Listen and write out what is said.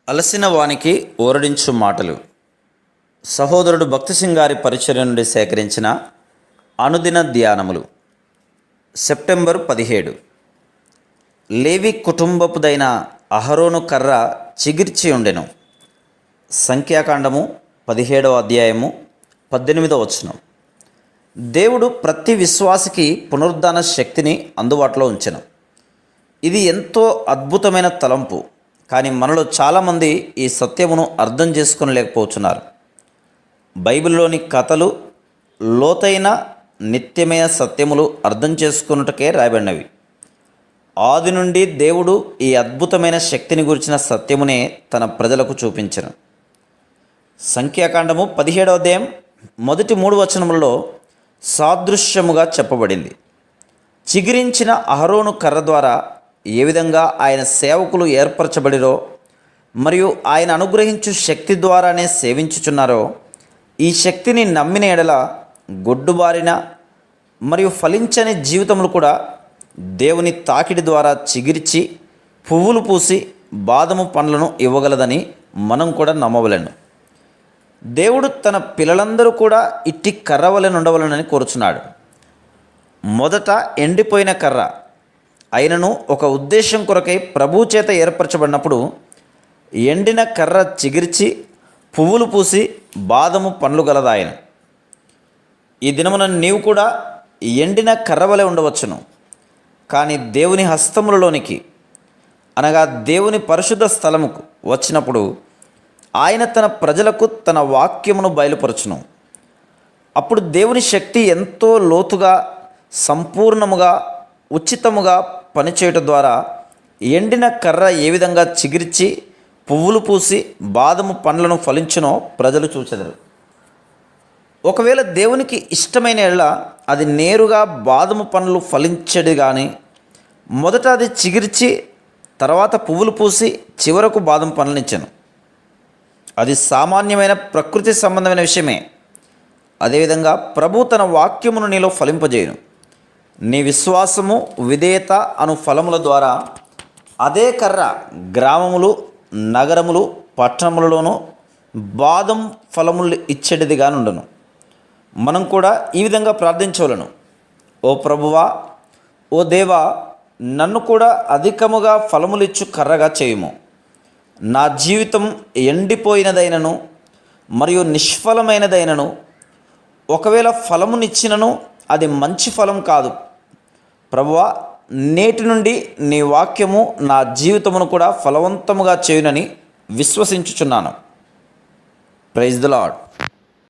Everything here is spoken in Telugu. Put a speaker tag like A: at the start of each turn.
A: అలసిన వానికి ఓరడించు మాటలు. సహోదరుడు భక్తి సింగ్ గారి పరిచర్య నుండి సేకరించిన అనుదిన ధ్యానములు. సెప్టెంబర్ 17. లేవి కుటుంబపుదైన అహరోను కర్ర చిగిర్చి ఉండెను. సంఖ్యాకాండము 17వ అధ్యాయము 18వ వచనం. దేవుడు ప్రతి విశ్వాసికి పునరుద్ధాన శక్తిని అందుబాటులో ఉంచెను. ఇది ఎంతో అద్భుతమైన తలంపు. కానీ మనలో చాలామంది ఈ సత్యమును అర్థం చేసుకోలేకపోతున్నారు. బైబిల్లోని కథలు లోతైన నిత్యమైన సత్యములు అర్థం చేసుకున్నటకే రాయబడినవి. ఆది నుండి దేవుడు ఈ అద్భుతమైన శక్తిని గురించిన సత్యమునే తన ప్రజలకు చూపించెను. సంఖ్యాకాండము 17వ అధ్యాయం మొదటి 3 వచనములలో సాదృశ్యముగా చెప్పబడింది. చిగిరించిన అహరోను కర్ర ద్వారా ఏ విధంగా ఆయన సేవకులు ఏర్పరచబడిరో మరియు ఆయన అనుగ్రహించు శక్తి ద్వారానే సేవించుచున్నారో, ఈ శక్తిని నమ్మిన ఎడల గొడ్డుబారిన మరియు ఫలించని జీవితములు కూడా దేవుని తాకిడి ద్వారా చిగిర్చి పువ్వులు పూసి బాదము పండ్లను ఇవ్వగలదని మనం కూడా నమ్మవలెను. దేవుడు తన పిల్లలందరూ కూడా ఇట్టి కర్ర వలె ఉండవలెనని కోరుచున్నాడు. మొదట ఎండిపోయిన కర్ర అయినను ఒక ఉద్దేశం కొరకై ప్రభు చేత ఏర్పరచబడినప్పుడు ఎండిన కర్ర చిగిర్చి పువ్వులు పూసి బాదము పండ్లు గలదాయన. ఈ దినమున నీవు కూడా ఎండిన కర్ర వలె ఉండవచ్చును. కానీ దేవుని హస్తములలోనికి అనగా దేవుని పరిశుద్ధ స్థలముకు వచ్చినప్పుడు ఆయన తన ప్రజలకు తన వాక్యమును బయలుపరచును. అప్పుడు దేవుని శక్తి ఎంతో లోతుగా, సంపూర్ణముగా, ఉచితముగా పనిచేయటం ద్వారా ఎండిన కర్ర ఏ విధంగా చిగిర్చి పువ్వులు పూసి బాదము పండ్లను ఫలించునో ప్రజలు చూచెదరు. ఒకవేళ దేవునికి ఇష్టమైన ఎడల అది నేరుగా బాదము పండ్లు ఫలించడు. కానీ మొదట అది చిగిర్చి తర్వాత పువ్వులు పూసి చివరకు బాదం పండ్లనిచ్చాను. అది సామాన్యమైన ప్రకృతి సంబంధమైన విషయమే. అదేవిధంగా ప్రభు తన వాక్యమును నీలో ఫలింపజేయును. నీ విశ్వాసము, విధేయత అను ఫలముల ద్వారా అదే కర్ర గ్రామములు, నగరములు, పట్టణములలోనూ బాదం ఫలములు ఇచ్చేటిదిగా నుండును. మనం కూడా ఈ విధంగా ప్రార్థించవలను. ఓ ప్రభువా, ఓ దేవా, నన్ను కూడా అధికముగా ఫలములిచ్చు కర్రగా చేయుము. నా జీవితం ఎండిపోయినదైనను మరియు నిష్ఫలమైనదైనను, ఒకవేళ ఫలమునిచ్చినను అది మంచి ఫలం కాదు. ప్రభువా, నేటి నుండి నీ వాక్యము నా జీవితమును కూడా ఫలవంతముగా చేయునని విశ్వసించుచున్నాను. Praise the lord.